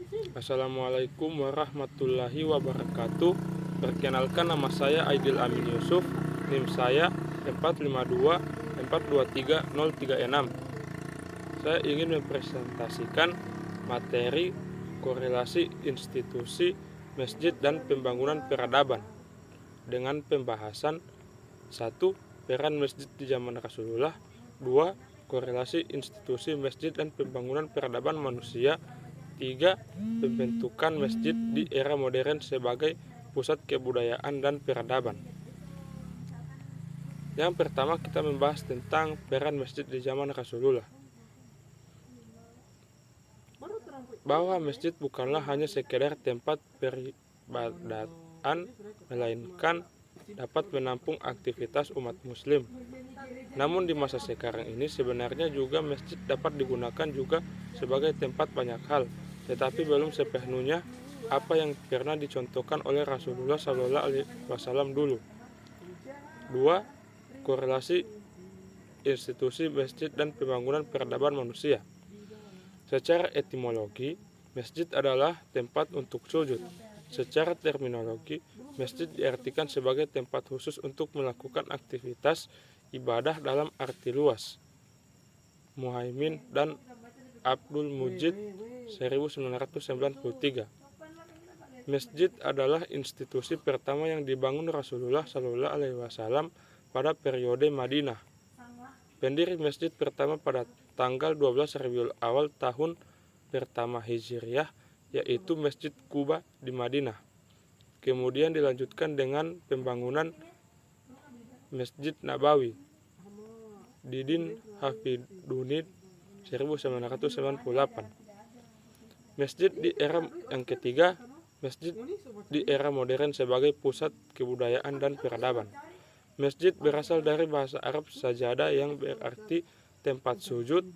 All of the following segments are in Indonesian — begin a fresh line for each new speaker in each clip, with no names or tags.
Assalamualaikum warahmatullahi wabarakatuh. Perkenalkan, nama saya Aidil Amin Yusuf. NIM saya 452423036. Saya ingin mempresentasikan materi korelasi institusi masjid dan pembangunan peradaban dengan pembahasan 1. Peran masjid di zaman Rasulullah. 2. Korelasi institusi masjid dan pembangunan peradaban manusia. 3. Pembentukan masjid di era modern sebagai pusat kebudayaan dan peradaban. Yang pertama, kita membahas tentang peran masjid di zaman Rasulullah. Bahwa masjid bukanlah hanya sekedar tempat peribadatan, melainkan dapat menampung aktivitas umat muslim. Namun di masa sekarang ini sebenarnya juga masjid dapat digunakan juga sebagai tempat banyak hal, tetapi belum sepenuhnya apa yang pernah dicontohkan oleh Rasulullah SAW dulu. 2. Korelasi institusi masjid dan pembangunan peradaban manusia. Secara etimologi, masjid adalah tempat untuk sujud. Secara terminologi, masjid diartikan sebagai tempat khusus untuk melakukan aktivitas ibadah dalam arti luas. Muhaimin dan Abdul Mujid 1993. Masjid adalah institusi pertama yang dibangun Rasulullah SAW pada periode Madinah. Pendiri masjid pertama pada tanggal 12 Rabiul Awal tahun pertama Hijriah, yaitu Masjid Quba di Madinah. Kemudian dilanjutkan dengan pembangunan Masjid Nabawi. Didin Hafidunid 1998. Masjid di era yang ketiga, masjid di era modern sebagai pusat kebudayaan dan peradaban. Masjid berasal dari bahasa Arab sajadah yang berarti tempat sujud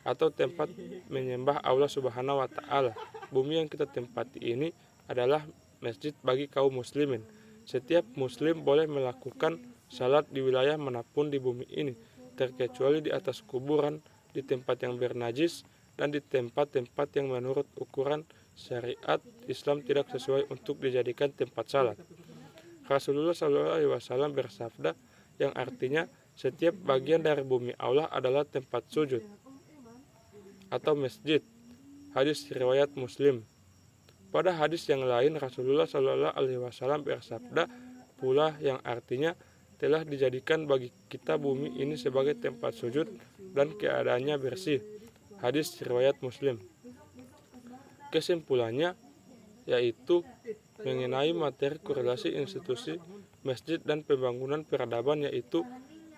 atau tempat menyembah Allah Subhanahu wa Ta'ala. Bumi yang kita tempati ini adalah masjid bagi kaum muslimin. Setiap muslim boleh melakukan salat di wilayah manapun di bumi ini, terkecuali di atas kuburan, di tempat yang bernajis, dan di tempat-tempat yang menurut ukuran syariat Islam tidak sesuai untuk dijadikan tempat salat. Rasulullah SAW bersabda yang artinya setiap bagian dari bumi Allah adalah tempat sujud atau masjid. Hadis riwayat Muslim. Pada hadis yang lain, Rasulullah SAW bersabda pula yang artinya telah dijadikan bagi kita bumi ini sebagai tempat sujud dan keadaannya bersih. Hadis riwayat Muslim. Kesimpulannya yaitu mengenai materi korelasi institusi masjid dan pembangunan peradaban, yaitu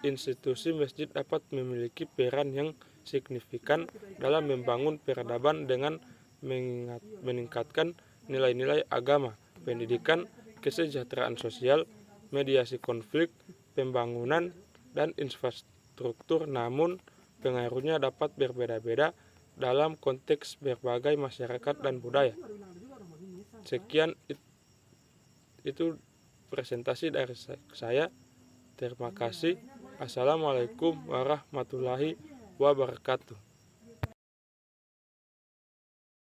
institusi masjid dapat memiliki peran yang signifikan dalam membangun peradaban dengan meningkatkan nilai-nilai agama, pendidikan, kesejahteraan sosial, mediasi konflik, pembangunan, dan infrastruktur. Namun pengaruhnya dapat berbeda-beda dalam konteks berbagai masyarakat dan budaya. Sekian itu presentasi dari saya. Terima kasih. Assalamualaikum warahmatullahi wabarakatuh.